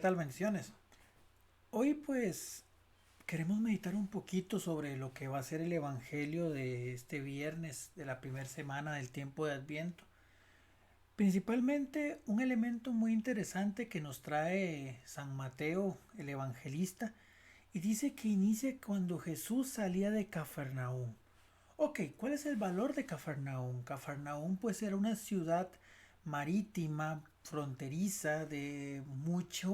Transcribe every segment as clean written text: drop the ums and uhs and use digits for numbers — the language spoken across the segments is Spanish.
tal? Bendiciones. Hoy pues queremos meditar un poquito sobre lo que va a ser el Evangelio de este viernes de la primera semana del tiempo de Adviento. Principalmente un elemento muy interesante que nos trae San Mateo, el evangelista, y dice que inicia cuando Jesús salía de Cafarnaúm. Ok, ¿cuál es el valor de Cafarnaúm? Cafarnaúm pues era una ciudad marítima, fronteriza, de mucha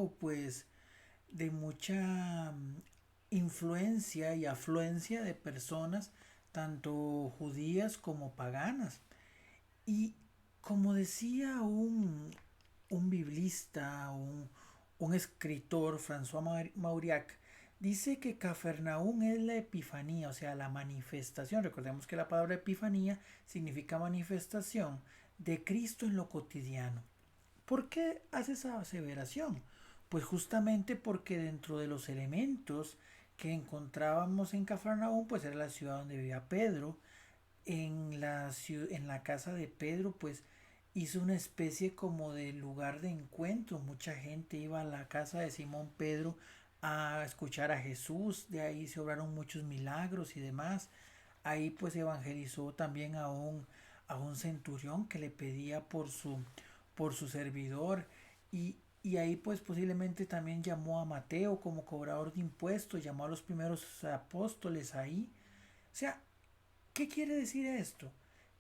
influencia y afluencia de personas, tanto judías como paganas. Y como decía un biblista, un escritor, François Mauriac, dice que Cafarnaún es la epifanía, o sea, la manifestación. Recordemos que la palabra epifanía significa manifestación de Cristo en lo cotidiano. ¿Por qué hace esa aseveración? Pues justamente porque dentro de los elementos que encontrábamos en Cafarnaúm, pues era la ciudad donde vivía Pedro. En la casa de Pedro, pues hizo una especie como de lugar de encuentro. Mucha gente iba a la casa de Simón Pedro a escuchar a Jesús. De ahí se obraron muchos milagros y demás. Ahí pues evangelizó también a un centurión que le pedía por su servidor. Y ahí pues posiblemente también llamó a Mateo como cobrador de impuestos, llamó a los primeros apóstoles ahí. O sea, ¿qué quiere decir esto?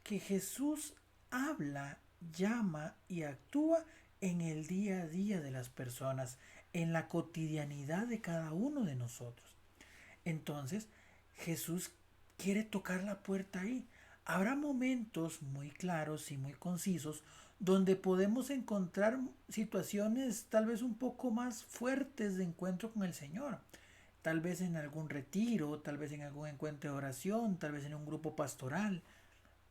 Que Jesús habla, llama y actúa en el día a día de las personas, en la cotidianidad de cada uno de nosotros. Entonces, Jesús quiere tocar la puerta ahí. Habrá momentos muy claros y muy concisos donde podemos encontrar situaciones tal vez un poco más fuertes de encuentro con el Señor. Tal vez en algún retiro, tal vez en algún encuentro de oración, tal vez en un grupo pastoral.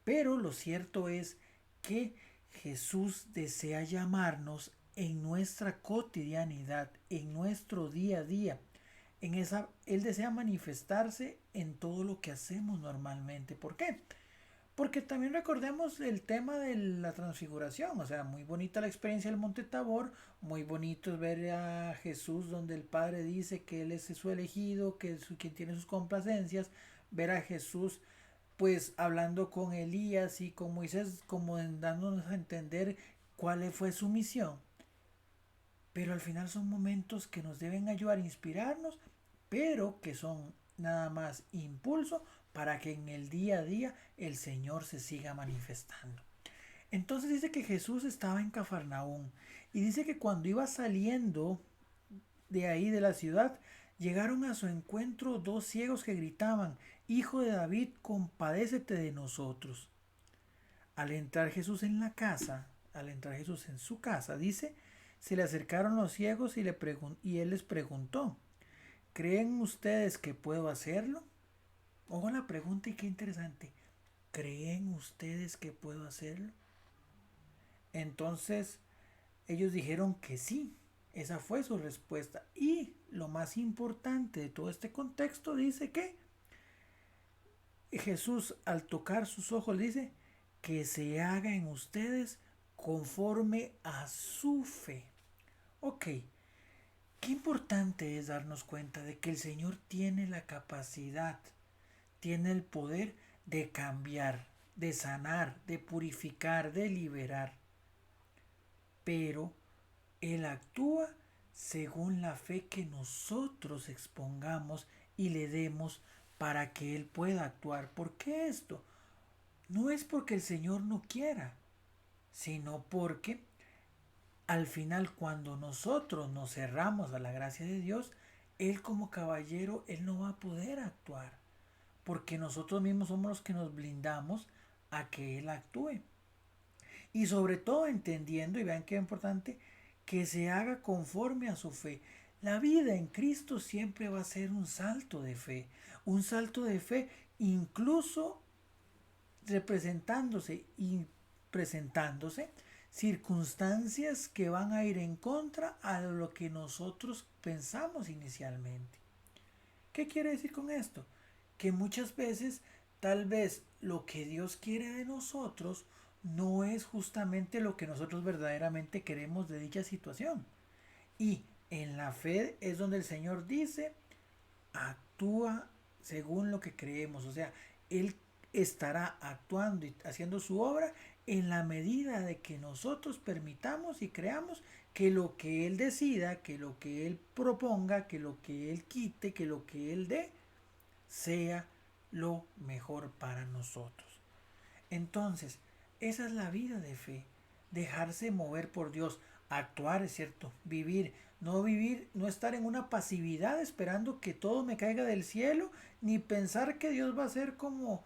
Pero lo cierto es que Jesús desea llamarnos en nuestra cotidianidad, en nuestro día a día. Él desea manifestarse en todo lo que hacemos normalmente. ¿Por qué? Porque también recordemos el tema de la transfiguración, o sea, muy bonita la experiencia del Monte Tabor, muy bonito es ver a Jesús donde el Padre dice que Él es su elegido, que es quien tiene sus complacencias, ver a Jesús pues hablando con Elías y con Moisés como dándonos a entender cuál fue su misión. Pero al final son momentos que nos deben ayudar a inspirarnos, pero que son nada más impulso para que en el día a día el Señor se siga manifestando. Entonces dice que Jesús estaba en Cafarnaún y dice que cuando iba saliendo de ahí de la ciudad, llegaron a su encuentro dos ciegos que gritaban, Hijo de David, compadécete de nosotros. Al entrar Jesús en la casa, al entrar Jesús en su casa, dice, se le acercaron los ciegos y él les preguntó, ¿creen ustedes que puedo hacerlo? Ojo la pregunta y qué interesante. ¿Creen ustedes que puedo hacerlo? Entonces ellos dijeron que sí. Esa fue su respuesta. Y lo más importante de todo este contexto dice que Jesús al tocar sus ojos le dice que se haga en ustedes conforme a su fe. Ok, qué importante es darnos cuenta de que el Señor tiene la capacidad, tiene el poder de cambiar, de sanar, de purificar, de liberar. Pero Él actúa según la fe que nosotros expongamos y le demos para que Él pueda actuar. ¿Por qué esto? No es porque el Señor no quiera, sino porque al final cuando nosotros nos cerramos a la gracia de Dios, Él como caballero, Él no va a poder actuar, porque nosotros mismos somos los que nos blindamos a que Él actúe. Y sobre todo entendiendo, y vean qué importante, que se haga conforme a su fe. La vida en Cristo siempre va a ser un salto de fe incluso representándose y presentándose circunstancias que van a ir en contra a lo que nosotros pensamos inicialmente. ¿Qué quiere decir con esto? Que muchas veces tal vez lo que Dios quiere de nosotros no es justamente lo que nosotros verdaderamente queremos de dicha situación. Y En la fe es donde el Señor dice, actúa según lo que creemos. O sea, Él estará actuando y haciendo su obra en la medida de que nosotros permitamos y creamos que lo que Él decida, que lo que Él proponga, que lo que Él quite, que lo que Él dé, sea lo mejor para nosotros. Entonces, esa es la vida de fe, dejarse mover por Dios, actuar, es cierto, vivir, no estar en una pasividad esperando que todo me caiga del cielo, ni pensar que Dios va a ser como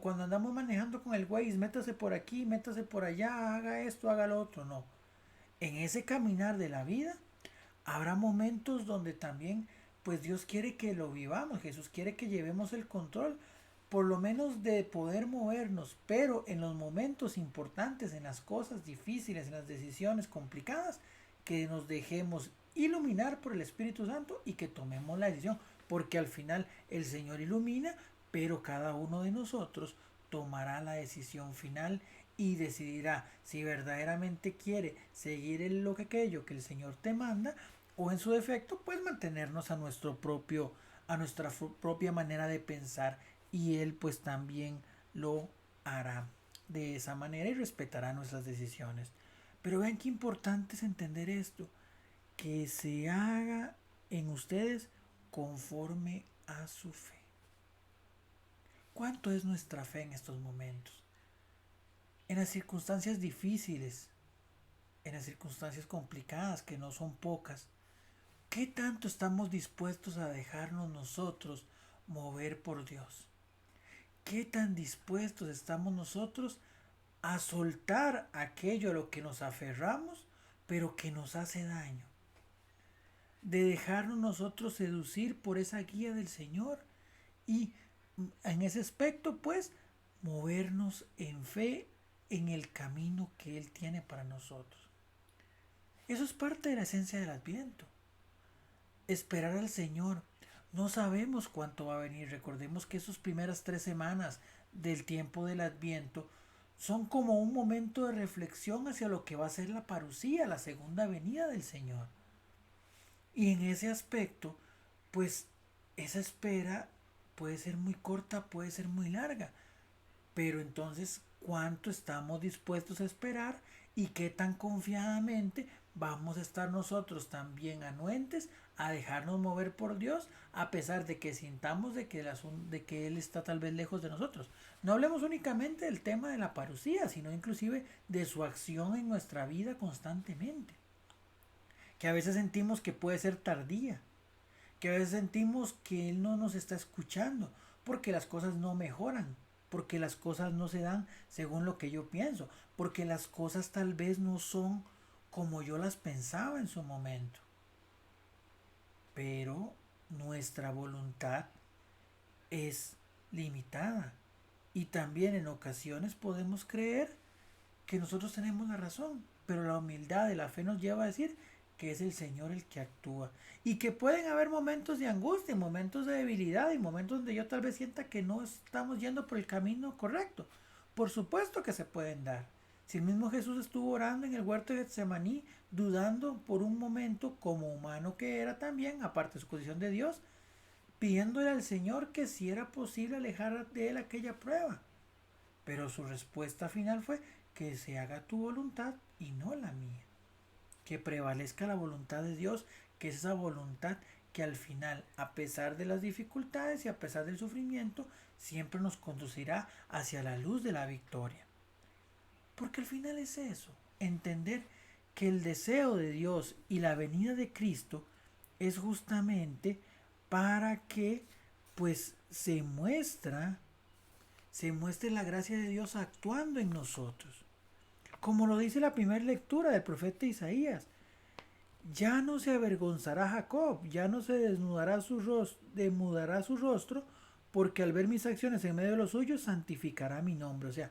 cuando andamos manejando con el Waze, métase por aquí, métase por allá, haga esto, haga lo otro, no. En ese caminar de la vida habrá momentos donde también pues Dios quiere que lo vivamos, Jesús quiere que llevemos el control, por lo menos de poder movernos, pero en los momentos importantes, en las cosas difíciles, en las decisiones complicadas, que nos dejemos iluminar por el Espíritu Santo y que tomemos la decisión, porque al final el Señor ilumina, pero cada uno de nosotros tomará la decisión final y decidirá si verdaderamente quiere seguir lo que aquello que el Señor te manda o en su defecto pues mantenernos a nuestra propia manera de pensar y él pues también lo hará de esa manera y respetará nuestras decisiones. Pero vean qué importante es entender esto, que se haga en ustedes conforme a su fe. ¿Cuánto es nuestra fe en estos momentos? En las circunstancias difíciles, en las circunstancias complicadas, que no son pocas, ¿qué tanto estamos dispuestos a dejarnos nosotros mover por Dios? ¿Qué tan dispuestos estamos nosotros a soltar aquello a lo que nos aferramos, pero que nos hace daño? De dejarnos nosotros seducir por esa guía del Señor y en ese aspecto, pues, movernos en fe en el camino que Él tiene para nosotros. Eso es parte de la esencia del Adviento. Esperar al Señor. No sabemos cuánto va a venir. Recordemos que esas primeras 3 semanas del tiempo del Adviento son como un momento de reflexión hacia lo que va a ser la parucía, la segunda venida del Señor. Y en ese aspecto, pues esa espera puede ser muy corta, puede ser muy larga. Pero entonces, ¿cuánto estamos dispuestos a esperar y qué tan confiadamente vamos a estar nosotros también anuentes a dejarnos mover por Dios a pesar de que sintamos de que Él está tal vez lejos de nosotros? No hablemos únicamente del tema de la parucía, sino inclusive de su acción en nuestra vida constantemente. Que a veces sentimos que puede ser tardía, que a veces sentimos que Él no nos está escuchando, porque las cosas no mejoran, porque las cosas no se dan según lo que yo pienso, porque las cosas tal vez no son como yo las pensaba en su momento. Pero nuestra voluntad es limitada y también en ocasiones podemos creer que nosotros tenemos la razón, pero la humildad de la fe nos lleva a decir que es el Señor el que actúa y que pueden haber momentos de angustia, momentos de debilidad y momentos donde yo tal vez sienta que no estamos yendo por el camino correcto. Por supuesto que se pueden dar. Si el mismo Jesús estuvo orando en el huerto de Getsemaní, dudando por un momento como humano que era también, aparte de su posición de Dios, pidiéndole al Señor que si era posible alejar de él aquella prueba. Pero su respuesta final fue que se haga tu voluntad y no la mía. Que prevalezca la voluntad de Dios, que es esa voluntad que al final, a pesar de las dificultades y a pesar del sufrimiento, siempre nos conducirá hacia la luz de la victoria. Porque al final es eso, entender que el deseo de Dios y la venida de Cristo es justamente para que pues se muestre la gracia de Dios actuando en nosotros. Como lo dice la primera lectura del profeta Isaías, ya no se avergonzará Jacob, ya no se demudará su rostro, porque al ver mis acciones en medio de los suyos, santificará mi nombre. O sea,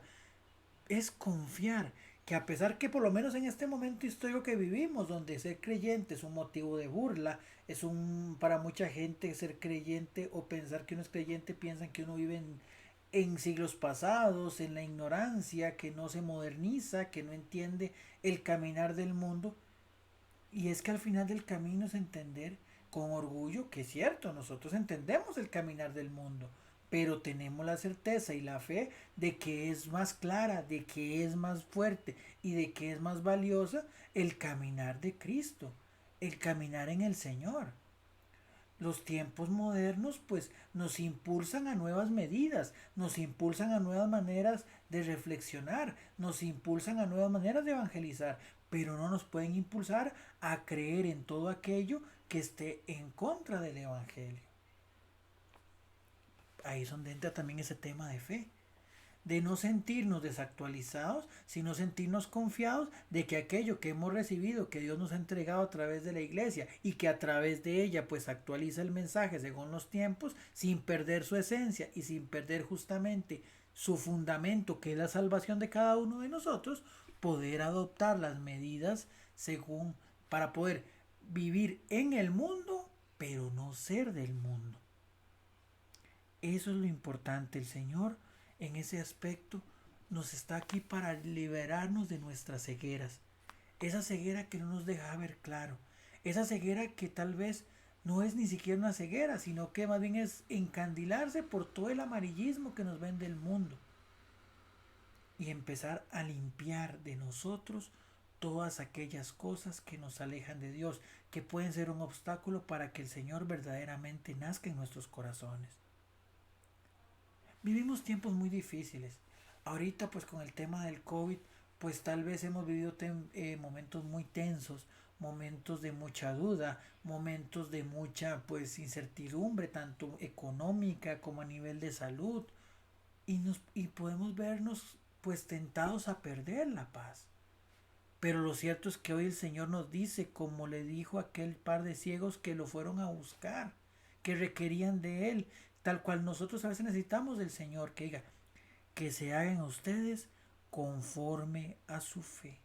es confiar que a pesar que por lo menos en este momento histórico que vivimos, donde ser creyente es un motivo de burla, para mucha gente ser creyente o pensar que uno es creyente, piensan que uno vive en siglos pasados, en la ignorancia, que no se moderniza, que no entiende el caminar del mundo. Y es que al final del camino es entender con orgullo que es cierto, nosotros entendemos el caminar del mundo, pero tenemos la certeza y la fe de que es más clara, de que es más fuerte y de que es más valiosa el caminar de Cristo, el caminar en el Señor. Los tiempos modernos pues nos impulsan a nuevas medidas, nos impulsan a nuevas maneras de reflexionar, nos impulsan a nuevas maneras de evangelizar, pero no nos pueden impulsar a creer en todo aquello que esté en contra del evangelio. Ahí es donde entra también ese tema de fe, de no sentirnos desactualizados, sino sentirnos confiados de que aquello que hemos recibido, que Dios nos ha entregado a través de la iglesia y que a través de ella pues actualiza el mensaje según los tiempos, sin perder su esencia y sin perder justamente su fundamento, que es la salvación de cada uno de nosotros, poder adoptar las medidas según para poder vivir en el mundo, pero no ser del mundo. Eso es lo importante. El Señor en ese aspecto nos está aquí para liberarnos de nuestras cegueras. Esa ceguera que no nos deja ver claro. Esa ceguera que tal vez no es ni siquiera una ceguera, sino que más bien es encandilarse por todo el amarillismo que nos vende el mundo. Y empezar a limpiar de nosotros todas aquellas cosas que nos alejan de Dios, que pueden ser un obstáculo para que el Señor verdaderamente nazca en nuestros corazones. Vivimos tiempos muy difíciles. Ahorita pues con el tema del COVID, pues tal vez hemos vivido momentos muy tensos, momentos de mucha duda, momentos de mucha pues incertidumbre, tanto económica como a nivel de salud. Y podemos vernos pues tentados a perder la paz. Pero lo cierto es que hoy el Señor nos dice, como le dijo a aquel par de ciegos que lo fueron a buscar, que requerían de Él, tal cual nosotros a veces necesitamos del Señor, que diga, que se hagan ustedes conforme a su fe.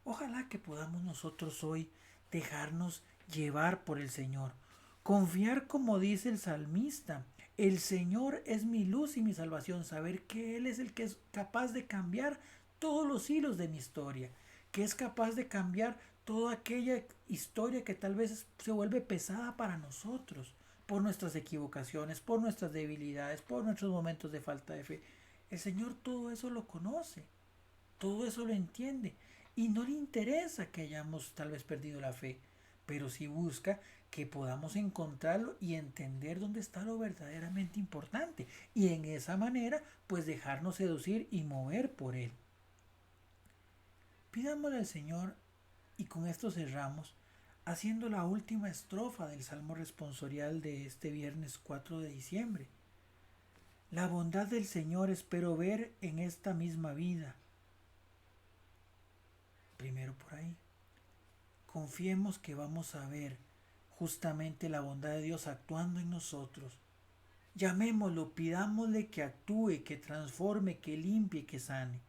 Ojalá que podamos nosotros hoy dejarnos llevar por el Señor, confiar como dice el salmista, el Señor es mi luz y mi salvación, saber que Él es el que es capaz de cambiar todos los hilos de mi historia, que es capaz de cambiar toda aquella historia que tal vez se vuelve pesada para nosotros, por nuestras equivocaciones, por nuestras debilidades, por nuestros momentos de falta de fe. El Señor todo eso lo conoce, todo eso lo entiende y no le interesa que hayamos tal vez perdido la fe, pero sí busca que podamos encontrarlo y entender dónde está lo verdaderamente importante y en esa manera pues dejarnos seducir y mover por él. Pidámosle al Señor y con esto cerramos haciendo la última estrofa del Salmo responsorial de este viernes 4 de diciembre. La bondad del Señor espero ver en esta misma vida. Primero por ahí. Confiemos que vamos a ver justamente la bondad de Dios actuando en nosotros. Llamémoslo, pidámosle que actúe, que transforme, que limpie, que sane.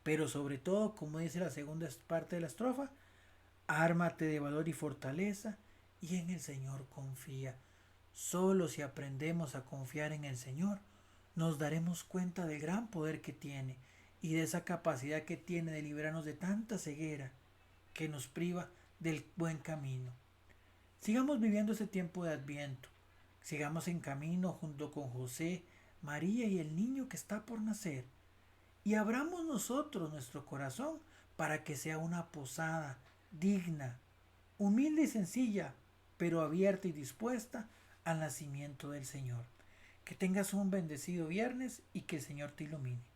Pero sobre todo, como dice la segunda parte de la estrofa, ármate de valor y fortaleza y en el Señor confía. Solo si aprendemos a confiar en el Señor, nos daremos cuenta del gran poder que tiene y de esa capacidad que tiene de librarnos de tanta ceguera que nos priva del buen camino. Sigamos viviendo ese tiempo de Adviento. Sigamos en camino junto con José, María y el niño que está por nacer. Y abramos nosotros nuestro corazón para que sea una posada digna, humilde y sencilla, pero abierta y dispuesta al nacimiento del Señor. Que tengas un bendecido viernes y que el Señor te ilumine.